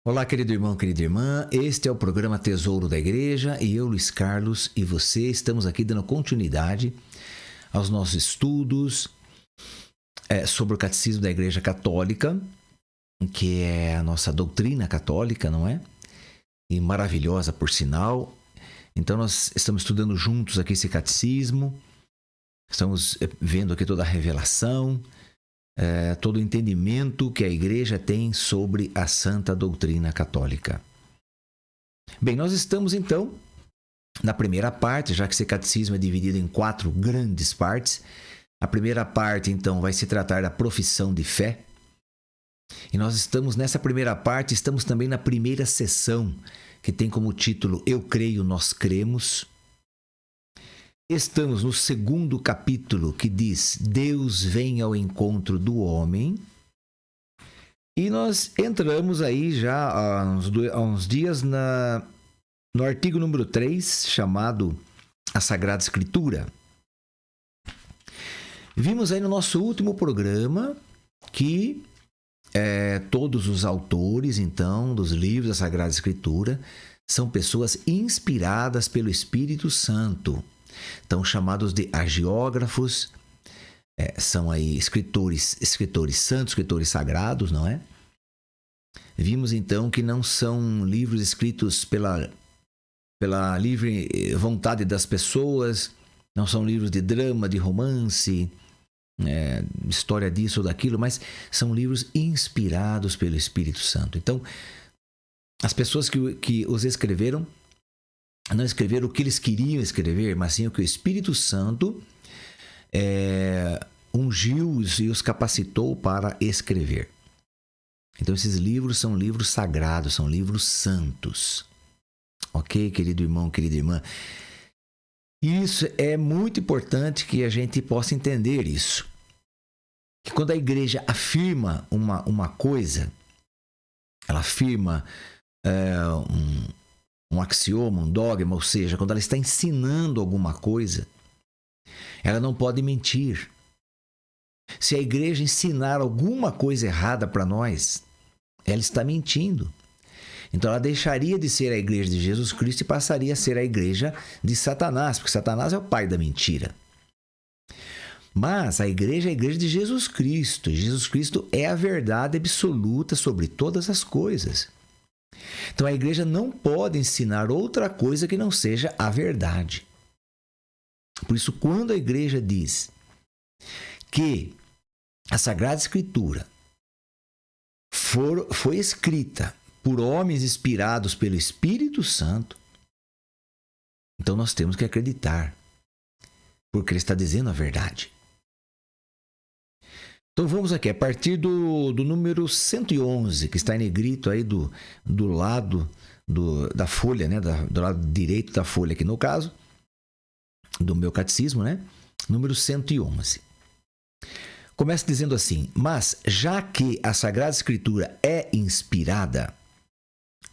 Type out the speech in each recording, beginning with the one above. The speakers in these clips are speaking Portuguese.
Olá, querido irmão, querida irmã. Este é o programa Tesouro da Igreja e eu, Luiz Carlos, e você estamos aqui dando continuidade aos nossos estudos sobre o Catecismo da Igreja Católica, que é a nossa doutrina católica, não é? E maravilhosa, por sinal. Então, nós estamos estudando juntos aqui esse catecismo, estamos vendo aqui toda a revelação, todo o entendimento que a Igreja tem sobre a santa doutrina católica. Bem, nós estamos então na primeira parte, já que esse catecismo é dividido em 4 grandes partes. A primeira parte, então, vai se tratar da profissão de fé. E nós estamos nessa primeira parte, estamos também na primeira sessão, que tem como título Eu Creio, Nós Cremos. Estamos no segundo capítulo, que diz Deus vem ao encontro do homem. E nós entramos aí já há uns dias no artigo número 3, chamado A Sagrada Escritura. Vimos aí no nosso último programa que todos os autores, então, dos livros da Sagrada Escritura são pessoas inspiradas pelo Espírito Santo. Então, chamados de hagiógrafos, são aí escritores santos, escritores sagrados, não é? Vimos, então, que não são livros escritos pela livre vontade das pessoas, não são livros de drama, de romance, história disso ou daquilo, mas são livros inspirados pelo Espírito Santo. Então, as pessoas que os escreveram não escreveram o que eles queriam escrever, mas sim o que o Espírito Santo ungiu e os capacitou para escrever. Então, esses livros são livros sagrados, são livros santos. Ok, querido irmão, querida irmã? Isso é muito importante que a gente possa entender isso. Que quando a igreja afirma uma coisa, ela afirma um axioma, um dogma, ou seja, quando ela está ensinando alguma coisa, ela não pode mentir. Se a igreja ensinar alguma coisa errada para nós, ela está mentindo. Então ela deixaria de ser a igreja de Jesus Cristo e passaria a ser a igreja de Satanás, porque Satanás é o pai da mentira. Mas a igreja é a igreja de Jesus Cristo. E Jesus Cristo é a verdade absoluta sobre todas as coisas. Então a igreja não pode ensinar outra coisa que não seja a verdade. Por isso, quando a igreja diz que a Sagrada Escritura foi escrita por homens inspirados pelo Espírito Santo, então nós temos que acreditar, porque ele está dizendo a verdade. Então vamos aqui, a partir do número 111, que está em negrito aí do lado da folha, né? Do lado direito da folha aqui no caso, do meu catecismo, né? Número 111. Começa dizendo assim: mas já que a Sagrada Escritura é inspirada,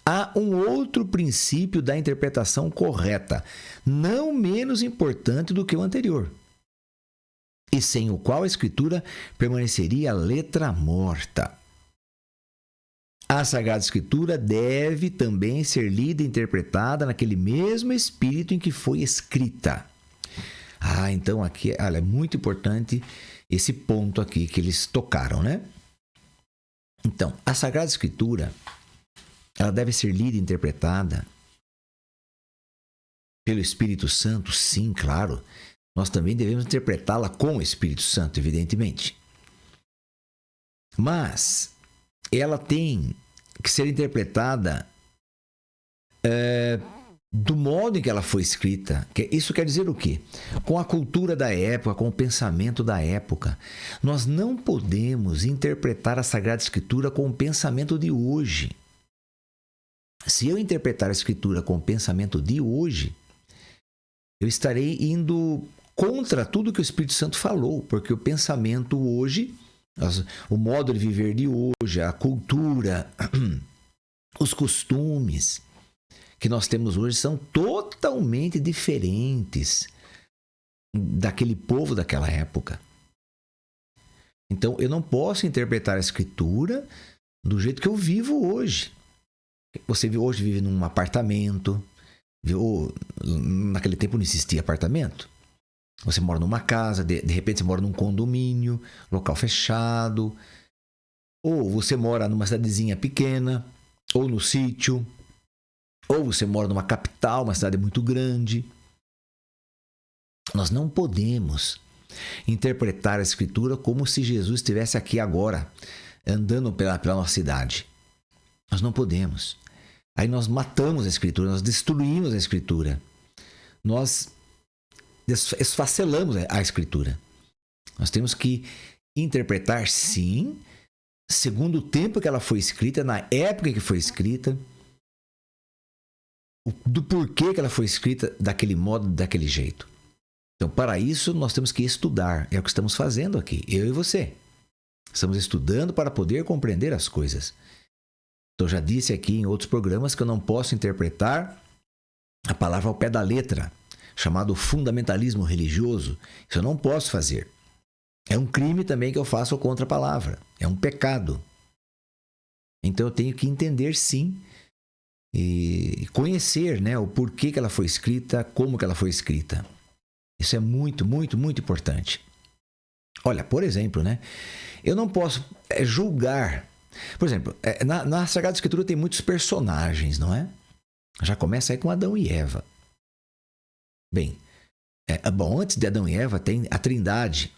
há um outro princípio da interpretação correta, não menos importante do que o anterior, e sem o qual a Escritura permaneceria letra morta. A Sagrada Escritura deve também ser lida e interpretada naquele mesmo espírito em que foi escrita. Então aqui, olha, é muito importante esse ponto aqui que eles tocaram, né? Então, a Sagrada Escritura, ela deve ser lida e interpretada pelo Espírito Santo, sim, claro. Nós também devemos interpretá-la com o Espírito Santo, evidentemente. Mas ela tem que ser interpretada do modo em que ela foi escrita. Isso quer dizer o quê? Com a cultura da época, com o pensamento da época. Nós não podemos interpretar a Sagrada Escritura com o pensamento de hoje. Se eu interpretar a Escritura com o pensamento de hoje, eu estarei indo contra tudo que o Espírito Santo falou, porque o pensamento hoje, o modo de viver de hoje, a cultura, os costumes que nós temos hoje são totalmente diferentes daquele povo daquela época. Então, eu não posso interpretar a Escritura do jeito que eu vivo hoje. Você hoje vive num apartamento, ou naquele tempo não existia apartamento. Você mora numa casa, de repente você mora num condomínio, local fechado, ou você mora numa cidadezinha pequena, ou no sítio, ou você mora numa capital, uma cidade muito grande. Nós não podemos interpretar a Escritura como se Jesus estivesse aqui agora, andando pela nossa cidade. Nós não podemos. Aí nós matamos a Escritura, nós destruímos a Escritura. Nós esfacelamos a Escritura. Nós temos que interpretar, sim, segundo o tempo que ela foi escrita, na época que foi escrita, do porquê que ela foi escrita daquele modo, daquele jeito. Então, para isso, nós temos que estudar. É o que estamos fazendo aqui, eu e você. Estamos estudando para poder compreender as coisas. Então, já disse aqui em outros programas que eu não posso interpretar a palavra ao pé da letra, chamado fundamentalismo religioso. Isso eu não posso fazer. É um crime também que eu faço contra a palavra. É um pecado. Então, eu tenho que entender, sim, e conhecer, né, o porquê que ela foi escrita, como que ela foi escrita. Isso é muito, muito, muito importante. Olha, por exemplo, né, eu não posso julgar. Por exemplo, na Sagrada Escritura tem muitos personagens, não é? Já começa aí com Adão e Eva. Bem, antes de Adão e Eva tem a Trindade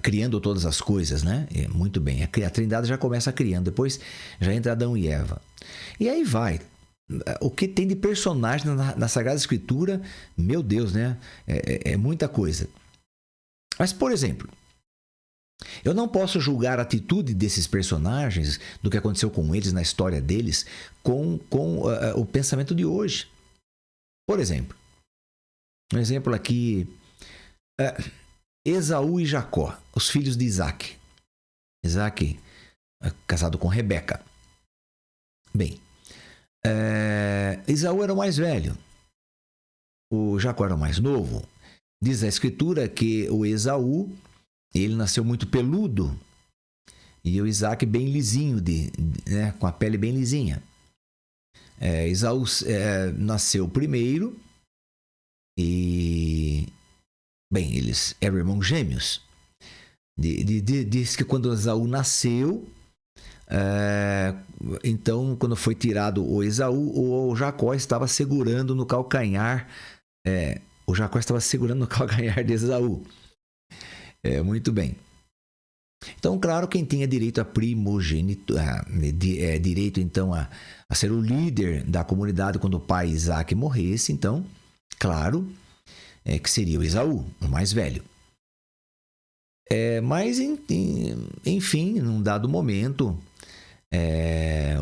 criando todas as coisas, né? Muito bem, a Trindade já começa criando, depois já entra Adão e Eva. E aí vai. O que tem de personagem na Sagrada Escritura, meu Deus, né? É muita coisa. Mas, por exemplo, eu não posso julgar a atitude desses personagens, do que aconteceu com eles, na história deles, com o pensamento de hoje. Por exemplo, um exemplo aqui, Esaú e Jacó, os filhos de Isaac. Isaac, casado com Rebeca. Bem, Esaú era o mais velho, o Jacó era o mais novo. Diz a Escritura que o Esaú, ele nasceu muito peludo e o Isaac bem lisinho, né, com a pele bem lisinha. Esaú nasceu primeiro e, bem, eles eram irmãos gêmeos. Diz que quando Esaú nasceu, então, quando foi tirado o Esaú, o Jacó estava segurando no calcanhar. O Jacó estava segurando no calcanhar de Esaú. Muito bem. Então, claro, quem tinha direito a primogenitura, direito então a ser o líder da comunidade quando o pai Isaac morresse, então, claro, que seria o Esaú, o mais velho. Mas, enfim, num dado momento,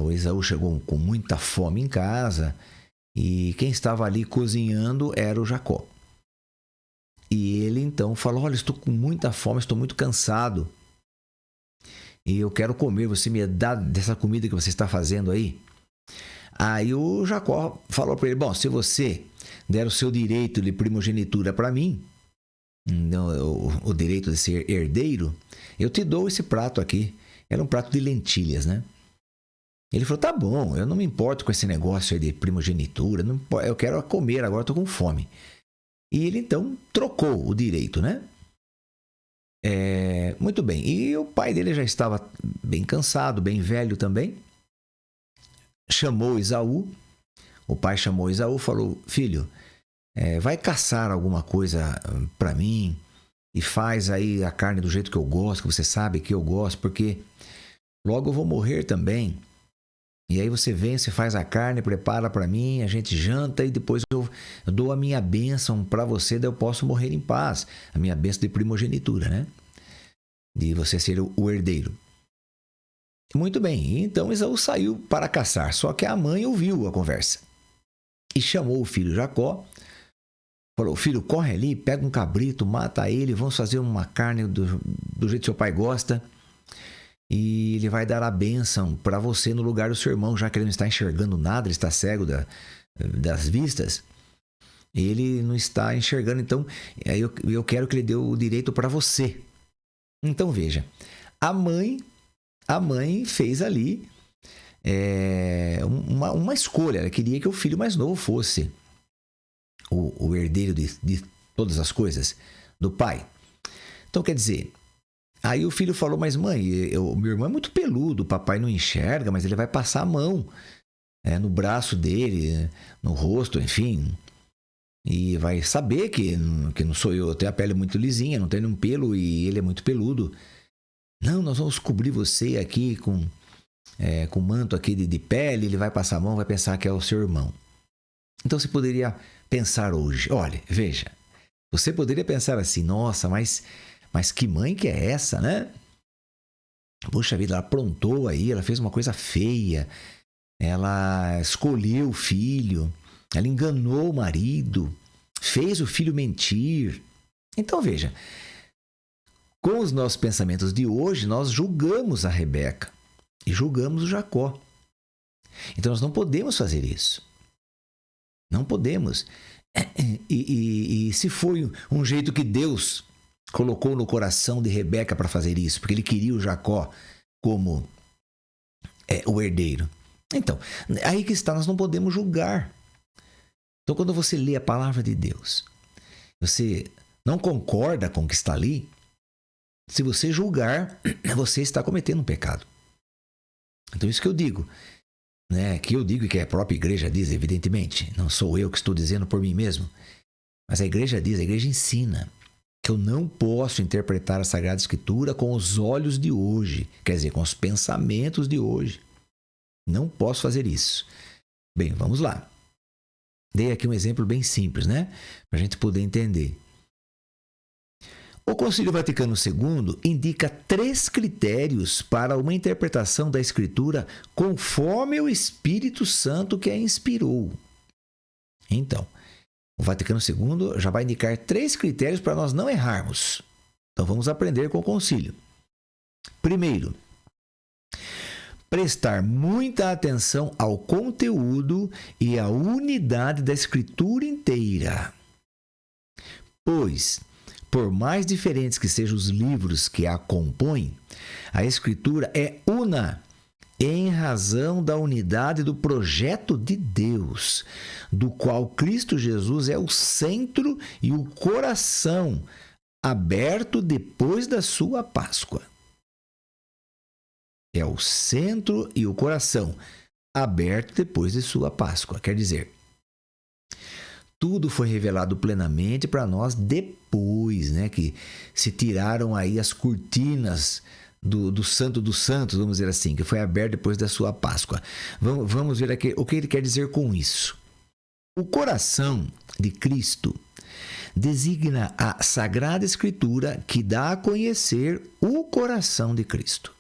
o Esaú chegou com muita fome em casa e quem estava ali cozinhando era o Jacó. E ele então falou: olha, estou com muita fome, estou muito cansado e eu quero comer, você me dá dessa comida que você está fazendo aí? Aí o Jacó falou para ele: bom, se você der o seu direito de primogenitura para mim, o direito de ser herdeiro, eu te dou esse prato aqui. Era um prato de lentilhas, né? Ele falou: tá bom, eu não me importo com esse negócio aí de primogenitura, eu quero comer agora, estou com fome. E ele então trocou o direito, né? Muito bem. E o pai dele já estava bem cansado, bem velho também. Chamou Esaú. O pai chamou Esaú e falou: filho, vai caçar alguma coisa para mim e faz aí a carne do jeito que eu gosto, que você sabe que eu gosto, porque logo eu vou morrer também. E aí você vem, você faz a carne, prepara para mim, a gente janta e depois eu dou a minha bênção para você, daí eu posso morrer em paz. A minha bênção de primogenitura, né? De você ser o herdeiro. Muito bem, então Esaú saiu para caçar, só que a mãe ouviu a conversa. E chamou o filho Jacó, falou: filho, corre ali, pega um cabrito, mata ele, vamos fazer uma carne do jeito que seu pai gosta. E ele vai dar a bênção para você no lugar do seu irmão, já que ele não está enxergando nada, ele está cego das vistas. Ele não está enxergando, então eu quero que ele dê o direito para você. Então veja, a mãe fez ali uma escolha. Ela queria que o filho mais novo fosse o herdeiro de todas as coisas do pai. Então, quer dizer, aí o filho falou, mas mãe, meu irmão é muito peludo, o papai não enxerga, mas ele vai passar a mão no braço dele, no rosto, enfim, e vai saber que não sou eu tenho a pele muito lisinha, não tenho nenhum pelo e ele é muito peludo. Não, nós vamos cobrir você aqui com manto aqui de pele, ele vai passar a mão, vai pensar que é o seu irmão. Então você poderia pensar hoje, olha, veja, você poderia pensar assim, nossa, mas que mãe que é essa, né? Poxa vida, ela aprontou aí, ela fez uma coisa feia, ela escolheu o filho, ela enganou o marido, fez o filho mentir. Então veja, com os nossos pensamentos de hoje, nós julgamos a Rebeca e julgamos o Jacó. Então nós não podemos fazer isso. Não podemos. E se foi um jeito que Deus colocou no coração de Rebeca para fazer isso, porque ele queria o Jacó como o herdeiro. Então, aí que está, nós não podemos julgar. Então, quando você lê a palavra de Deus, você não concorda com o que está ali, se você julgar, você está cometendo um pecado. Então, isso que eu digo, né? Que eu digo e que a própria igreja diz, evidentemente. Não sou eu que estou dizendo por mim mesmo. Mas a igreja diz, a igreja ensina que eu não posso interpretar a Sagrada Escritura com os olhos de hoje, quer dizer, com os pensamentos de hoje. Não posso fazer isso. Bem, vamos lá. Dei aqui um exemplo bem simples, né? Para a gente poder entender. O Concílio Vaticano II indica 3 critérios para uma interpretação da Escritura conforme o Espírito Santo que a inspirou. Então, o Vaticano II já vai indicar 3 critérios para nós não errarmos. Então, vamos aprender com o Concílio. Primeiro, prestar muita atenção ao conteúdo e à unidade da Escritura inteira. Pois, por mais diferentes que sejam os livros que a compõem, a Escritura é una em razão da unidade do projeto de Deus, do qual Cristo Jesus é o centro e o coração aberto depois da sua Páscoa. É o centro e o coração aberto depois de sua Páscoa. Quer dizer, tudo foi revelado plenamente para nós depois, né? Que se tiraram aí as cortinas do Santo dos Santos, vamos dizer assim, que foi aberto depois da sua Páscoa. Vamos ver aqui o que ele quer dizer com isso. O coração de Cristo designa a Sagrada Escritura que dá a conhecer o coração de Cristo.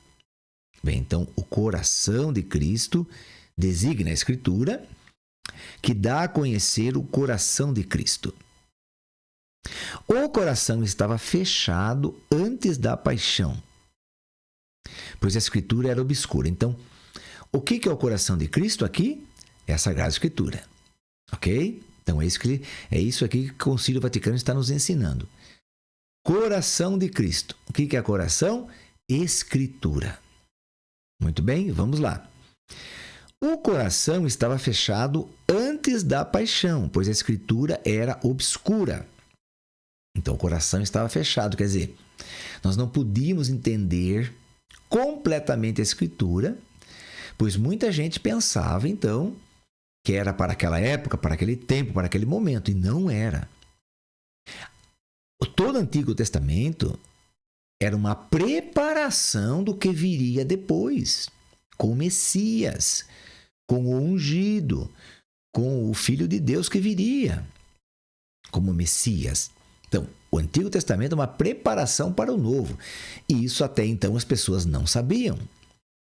Bem, então, o coração de Cristo designa a Escritura que dá a conhecer o coração de Cristo. O coração estava fechado antes da paixão, pois a Escritura era obscura. Então, o que é o coração de Cristo aqui? É a Sagrada Escritura. Ok? Então, é isso aqui que o Concílio Vaticano está nos ensinando. Coração de Cristo. O que é coração? Escritura. Muito bem, vamos lá. O coração estava fechado antes da paixão, pois a Escritura era obscura. Então, o coração estava fechado, quer dizer, nós não podíamos entender completamente a Escritura, pois muita gente pensava, então, que era para aquela época, para aquele tempo, para aquele momento, e não era. Todo o Antigo Testamento era uma preparação do que viria depois, com o Messias, com o ungido, com o Filho de Deus que viria como Messias. Então, o Antigo Testamento é uma preparação para o Novo. E isso até então as pessoas não sabiam.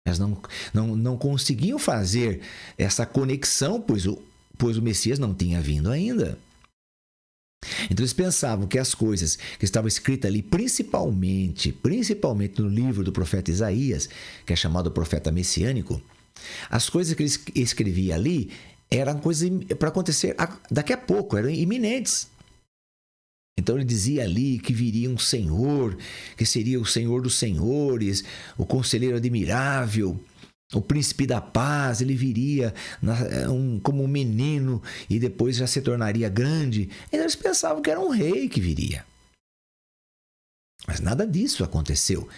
Elas não conseguiam fazer essa conexão, pois o Messias não tinha vindo ainda. Então eles pensavam que as coisas que estavam escritas ali, principalmente no livro do profeta Isaías, que é chamado profeta messiânico, as coisas que ele escrevia ali eram coisas para acontecer daqui a pouco, eram iminentes. Então ele dizia ali que viria um Senhor, que seria o Senhor dos Senhores, o Conselheiro Admirável, O príncipe da paz, ele viria como um menino e depois já se tornaria grande. Então eles pensavam que era um rei que viria. Mas nada disso aconteceu,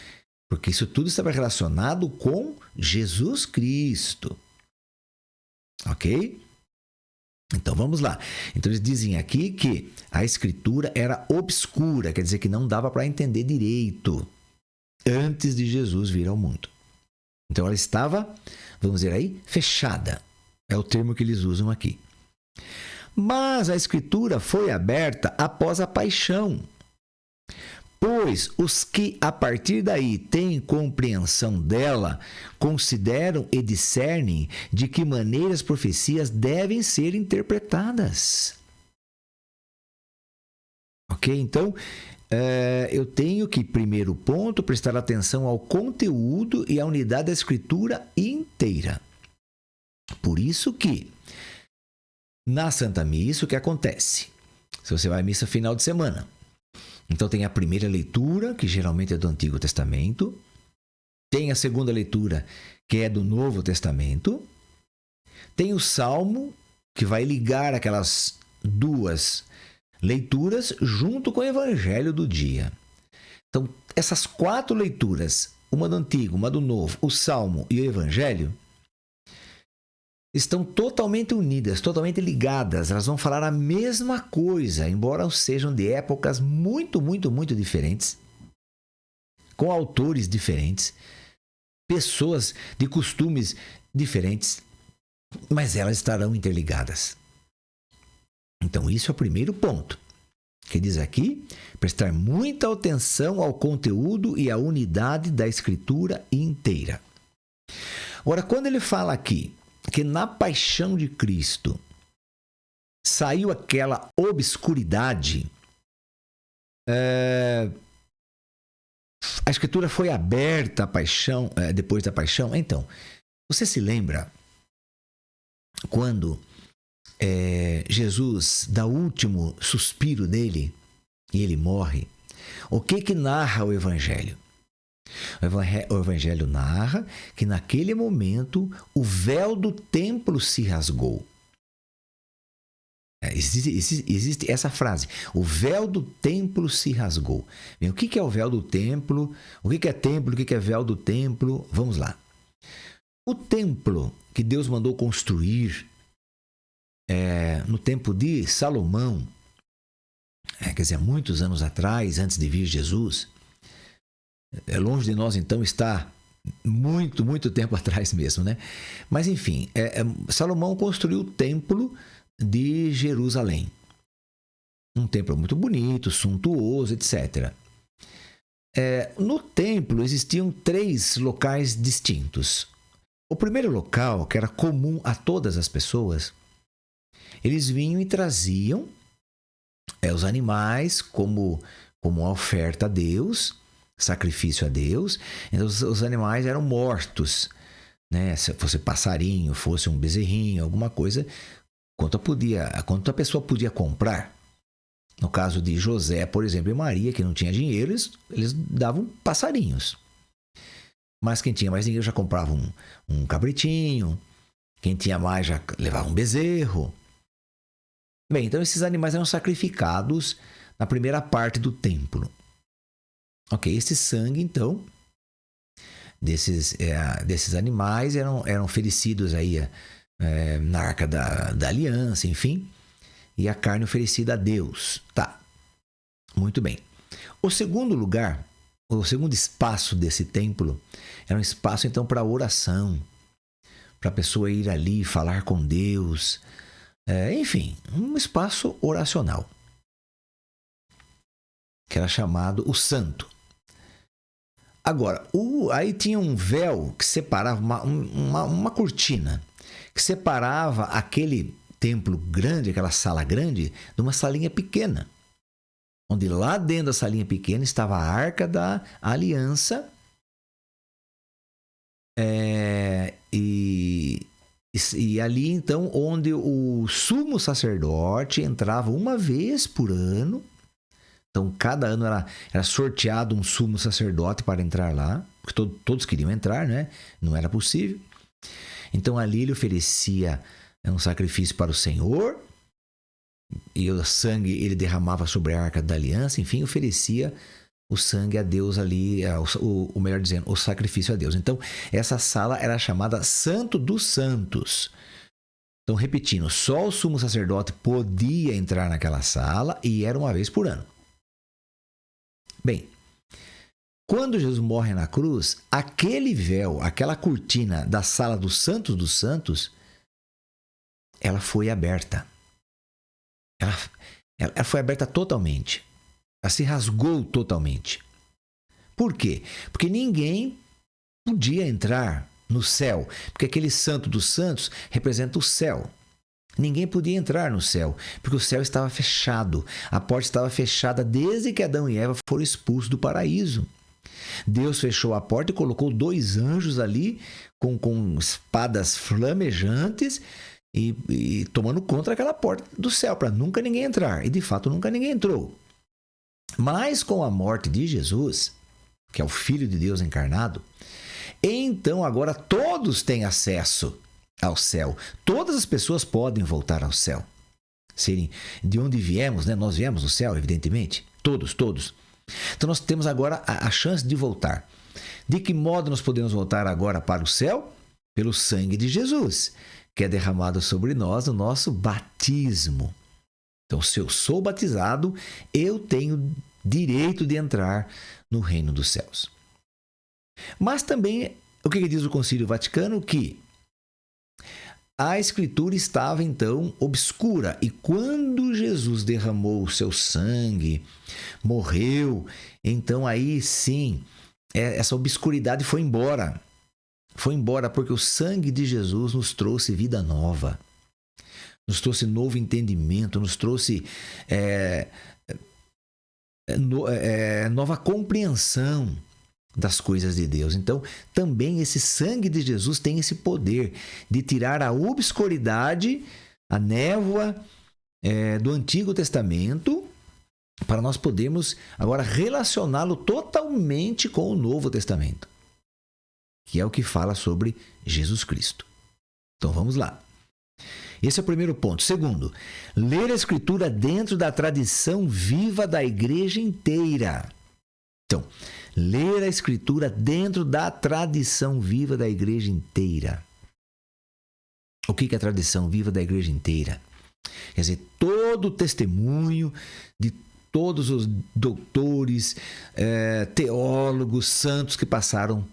porque isso tudo estava relacionado com Jesus Cristo. Ok? Então vamos lá. Então eles dizem aqui que a escritura era obscura, quer dizer que não dava para entender direito antes de Jesus vir ao mundo. Então ela estava, vamos dizer aí, fechada. É o termo que eles usam aqui. Mas a escritura foi aberta após a paixão. Pois os que a partir daí têm compreensão dela, consideram e discernem de que maneira as profecias devem ser interpretadas. Ok? Então, eu tenho que, primeiro ponto, prestar atenção ao conteúdo e à unidade da escritura inteira. Por isso que, na Santa Missa, o que acontece? Se você vai à missa final de semana, então tem a primeira leitura, que geralmente é do Antigo Testamento, tem a segunda leitura, que é do Novo Testamento, tem o Salmo, que vai ligar aquelas duas leituras junto com o Evangelho do dia. Então, essas 4 leituras, uma do Antigo, uma do Novo, o Salmo e o Evangelho, estão totalmente unidas, totalmente ligadas. Elas vão falar a mesma coisa, embora sejam de épocas muito, muito, muito diferentes, com autores diferentes, pessoas de costumes diferentes, mas elas estarão interligadas. Então, isso é o primeiro ponto, que diz aqui, prestar muita atenção ao conteúdo e à unidade da escritura inteira. Agora, quando ele fala aqui que na paixão de Cristo saiu aquela obscuridade, a escritura foi aberta à paixão, depois da paixão. Então, você se lembra quando Jesus dá o último suspiro dele e ele morre? O que narra o Evangelho? O Evangelho narra que naquele momento o véu do templo se rasgou. Existe essa frase, o véu do templo se rasgou. Bem, o que é o véu do templo? O que é templo? O que é véu do templo? Vamos lá. O templo que Deus mandou construir no tempo de Salomão, quer dizer, muitos anos atrás, antes de vir Jesus, longe de nós então está muito, muito tempo atrás mesmo, né? Mas enfim, Salomão construiu o templo de Jerusalém. Um templo muito bonito, suntuoso, etc. No templo existiam 3 locais distintos. O primeiro local, que era comum a todas as pessoas, eles vinham e traziam os animais como uma oferta a Deus, sacrifício a Deus. Então, os animais eram mortos, né? Se fosse passarinho, fosse um bezerrinho, alguma coisa, quanto a pessoa podia comprar. No caso de José, por exemplo, e Maria, que não tinha dinheiro, eles davam passarinhos. Mas quem tinha mais dinheiro já comprava um cabritinho, quem tinha mais já levava um bezerro. Bem, então esses animais eram sacrificados na primeira parte do templo. Ok, esse sangue, então, desses animais eram oferecidos aí na Arca da Aliança, enfim, e a carne oferecida a Deus. Tá, muito bem. O segundo lugar, o segundo espaço desse templo, era um espaço, então, para oração, para a pessoa ir ali falar com Deus, enfim, um espaço oracional, que era chamado o Santo. Agora, aí tinha um véu que separava, uma cortina, que separava aquele templo grande, aquela sala grande, de uma salinha pequena, onde lá dentro da salinha pequena estava a Arca da Aliança, e ali, então, onde o sumo sacerdote entrava uma vez por ano. Então, cada ano era sorteado um sumo sacerdote para entrar lá, porque todos queriam entrar, né? Não era possível. Então ali ele oferecia um sacrifício para o Senhor, e o sangue ele derramava sobre a Arca da Aliança, enfim, oferecia o sangue a Deus ali, o melhor dizendo, o sacrifício a Deus. Então, essa sala era chamada Santo dos Santos. Então, repetindo, só o sumo sacerdote podia entrar naquela sala e era uma vez por ano. Bem, quando Jesus morre na cruz, aquele véu, aquela cortina da sala dos Santos, ela foi aberta. Ela foi aberta totalmente. Ela se rasgou totalmente. Por quê? Porque ninguém podia entrar no céu, porque aquele Santo dos Santos representa o céu. Ninguém podia entrar no céu, porque o céu estava fechado. A porta estava fechada desde que Adão e Eva foram expulsos do paraíso. Deus fechou a porta e colocou 2 anjos ali com espadas flamejantes e tomando conta daquela porta do céu, para nunca ninguém entrar. E de fato nunca ninguém entrou. Mas com a morte de Jesus, que é o Filho de Deus encarnado, então agora todos têm acesso ao céu. Todas as pessoas podem voltar ao céu. Serem de onde viemos, né? Nós viemos do céu, evidentemente. Todos. Então nós temos agora a chance de voltar. De que modo nós podemos voltar agora para o céu? Pelo sangue de Jesus, que é derramado sobre nós no nosso batismo. Então, se eu sou batizado, eu tenho direito de entrar no reino dos céus. Mas também, o que diz o Concílio Vaticano? Que a Escritura estava, então, obscura. E quando Jesus derramou o seu sangue, morreu, então aí sim, essa obscuridade foi embora. Foi embora porque o sangue de Jesus nos trouxe vida nova. Nos trouxe novo entendimento, nos trouxe nova compreensão das coisas de Deus. Então, também esse sangue de Jesus tem esse poder de tirar a obscuridade, a névoa do Antigo Testamento, para nós podermos agora relacioná-lo totalmente com o Novo Testamento, que é o que fala sobre Jesus Cristo. Então, vamos lá. Esse é o primeiro ponto. Segundo, ler a Escritura dentro da tradição viva da igreja inteira. Então, ler a Escritura dentro da tradição viva da igreja inteira. O que é a tradição viva da igreja inteira? Quer dizer, todo o testemunho de todos os doutores, teólogos, santos que passaram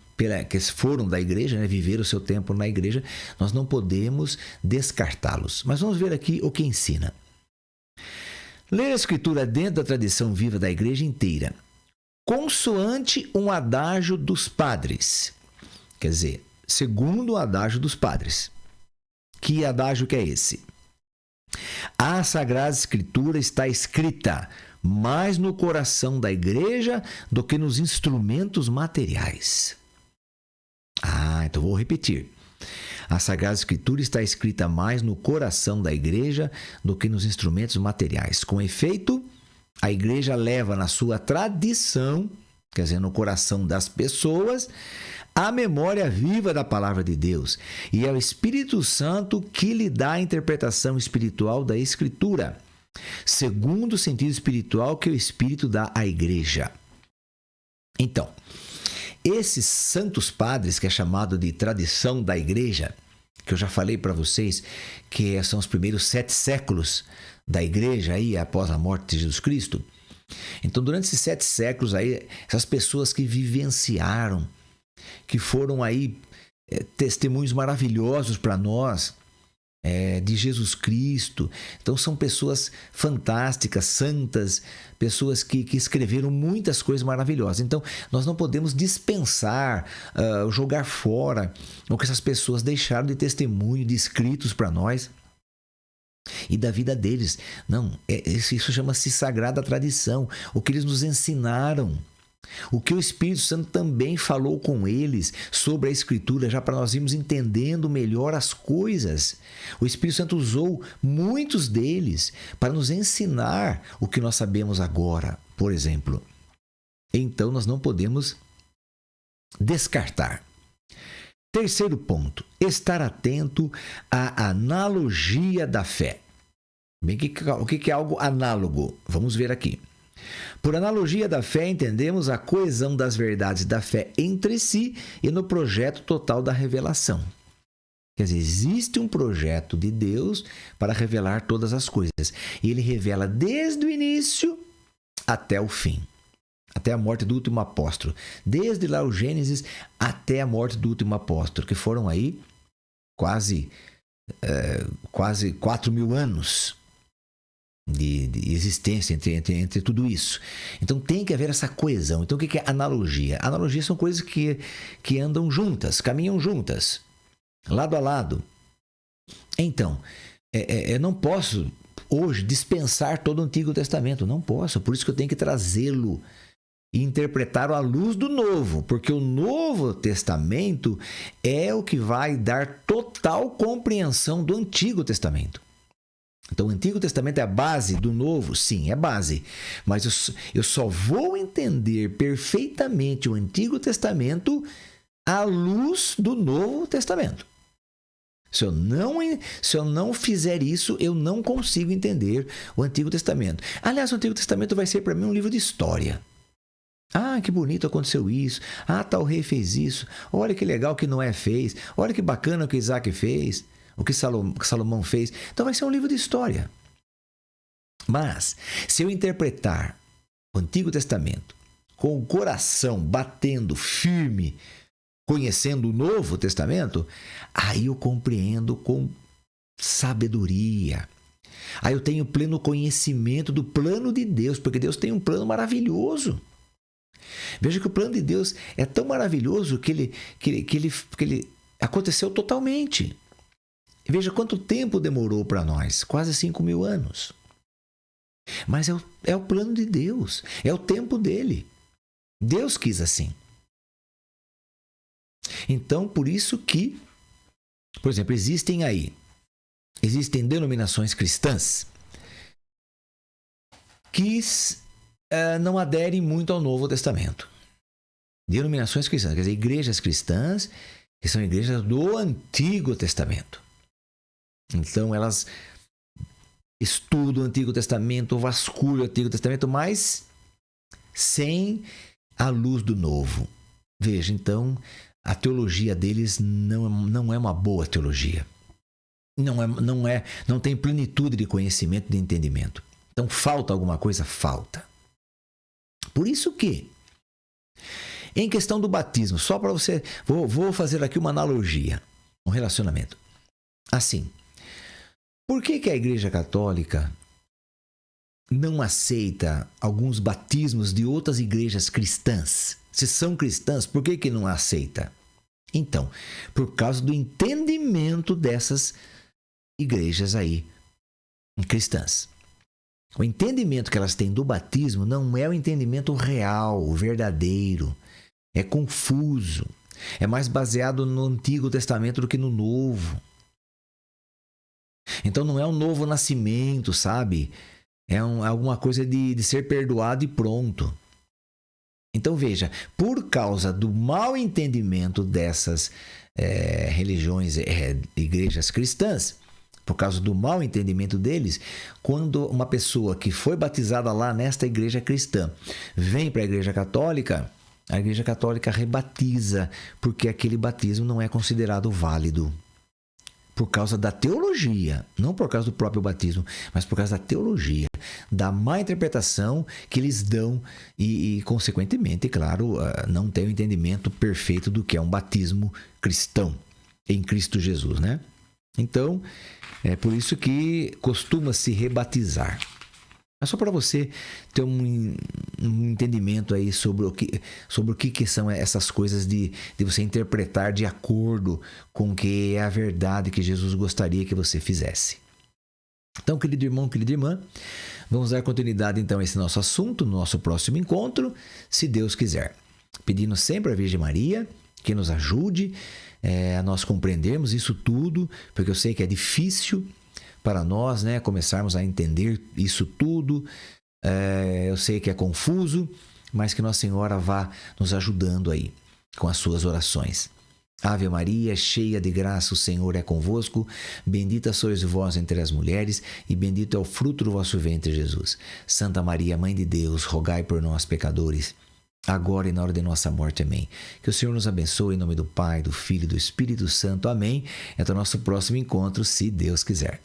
que foram da igreja, né, viveram o seu tempo na igreja, nós não podemos descartá-los. Mas vamos ver aqui o que ensina. Ler a Escritura dentro da tradição viva da igreja inteira, consoante um adágio dos padres. Quer dizer, segundo o adágio dos padres. Que adágio que é esse? A Sagrada Escritura está escrita mais no coração da igreja do que nos instrumentos materiais. Então vou repetir. A Sagrada Escritura está escrita mais no coração da igreja do que nos instrumentos materiais. Com efeito, a igreja leva na sua tradição, quer dizer, no coração das pessoas, a memória viva da palavra de Deus. E é o Espírito Santo que lhe dá a interpretação espiritual da Escritura, segundo o sentido espiritual que o Espírito dá à igreja. Então, esses santos padres, que é chamado de tradição da igreja, que eu já falei para vocês, que são os primeiros 7 séculos da igreja aí, após a morte de Jesus Cristo. Então, durante esses 7 séculos aí, essas pessoas que vivenciaram, que foram aí testemunhos maravilhosos para nós, de Jesus Cristo. Então são pessoas fantásticas, santas, pessoas que escreveram muitas coisas maravilhosas. Então nós não podemos dispensar, jogar fora o que essas pessoas deixaram de testemunho, de escritos para nós e da vida deles. Não, isso chama-se sagrada tradição, o que eles nos ensinaram. O que o Espírito Santo também falou com eles sobre a Escritura, já para nós irmos entendendo melhor as coisas. O Espírito Santo usou muitos deles para nos ensinar o que nós sabemos agora, por exemplo. Então, nós não podemos descartar. Terceiro ponto, estar atento à analogia da fé. Bem, o que é algo análogo? Vamos ver aqui. Por analogia da fé, entendemos a coesão das verdades da fé entre si e no projeto total da revelação. Quer dizer, existe um projeto de Deus para revelar todas as coisas. E ele revela desde o início até o fim. Até a morte do último apóstolo. Desde lá o Gênesis até a morte do último apóstolo, que foram aí quase 4.000 anos de existência entre tudo isso. Então tem que haver essa coesão. Então o que é analogia? Analogia são coisas que andam juntas, caminham juntas, lado a lado. Então, eu não posso hoje dispensar todo o Antigo Testamento. Não posso. Por isso que eu tenho que trazê-lo e interpretá-lo à luz do Novo. Porque o Novo Testamento é o que vai dar total compreensão do Antigo Testamento. Então, o Antigo Testamento é a base do Novo? Sim, é base. Mas eu só vou entender perfeitamente o Antigo Testamento à luz do Novo Testamento. Se eu não fizer isso, eu não consigo entender o Antigo Testamento. Aliás, o Antigo Testamento vai ser para mim um livro de história. Ah, que bonito aconteceu isso. Ah, tal rei fez isso. Olha que legal que Noé fez. Olha que bacana o que Isaac fez. O que Salomão fez. Então vai ser um livro de história. Mas, se eu interpretar o Antigo Testamento com o coração batendo firme, conhecendo o Novo Testamento, aí eu compreendo com sabedoria. Aí eu tenho pleno conhecimento do plano de Deus, porque Deus tem um plano maravilhoso. Veja que o plano de Deus é tão maravilhoso que ele aconteceu totalmente. Veja quanto tempo demorou para nós, quase 5.000 anos. Mas é o plano de Deus, é o tempo dele. Deus quis assim. Então, por isso que, por exemplo, existem denominações cristãs que não aderem muito ao Novo Testamento. Denominações cristãs, quer dizer, igrejas cristãs que são igrejas do Antigo Testamento. Então, elas estudam o Antigo Testamento, vasculham o Antigo Testamento, mas sem a luz do Novo. Veja, então, a teologia deles não é uma boa teologia. Não tem plenitude de conhecimento, de entendimento. Então, falta alguma coisa? Falta. Por isso que, em questão do batismo, só para você... Vou fazer aqui uma analogia, um relacionamento. Assim, por que a Igreja Católica não aceita alguns batismos de outras igrejas cristãs? Se são cristãs, por que não aceita? Então, por causa do entendimento dessas igrejas aí cristãs. O entendimento que elas têm do batismo não é o entendimento real, o verdadeiro. É confuso. É mais baseado no Antigo Testamento do que no Novo. Então não é um novo nascimento, sabe? É alguma coisa de ser perdoado e pronto. Então veja, por causa do mau entendimento dessas religiões, igrejas cristãs, por causa do mau entendimento deles, quando uma pessoa que foi batizada lá nesta igreja cristã vem para a Igreja Católica rebatiza, porque aquele batismo não é considerado válido. Por causa da teologia, não por causa do próprio batismo, mas por causa da teologia, da má interpretação que eles dão e consequentemente, claro, não tem o entendimento perfeito do que é um batismo cristão em Cristo Jesus, né? Então, é por isso que costuma-se rebatizar. É só para você ter um entendimento aí sobre o que são essas coisas de você interpretar de acordo com o que é a verdade que Jesus gostaria que você fizesse. Então, querido irmão, querida irmã, vamos dar continuidade então a esse nosso assunto no nosso próximo encontro, se Deus quiser. Pedindo sempre à Virgem Maria que nos ajude a nós compreendermos isso tudo, porque eu sei que é difícil para nós, né, começarmos a entender isso tudo. Eu sei que é confuso, mas que Nossa Senhora vá nos ajudando aí com as suas orações. Ave Maria, cheia de graça, o Senhor é convosco. Bendita sois vós entre as mulheres, e bendito é o fruto do vosso ventre, Jesus. Santa Maria, Mãe de Deus, rogai por nós, pecadores, agora e na hora de nossa morte. Amém. Que o Senhor nos abençoe, em nome do Pai, do Filho e do Espírito Santo. Amém. Até o nosso próximo encontro, se Deus quiser.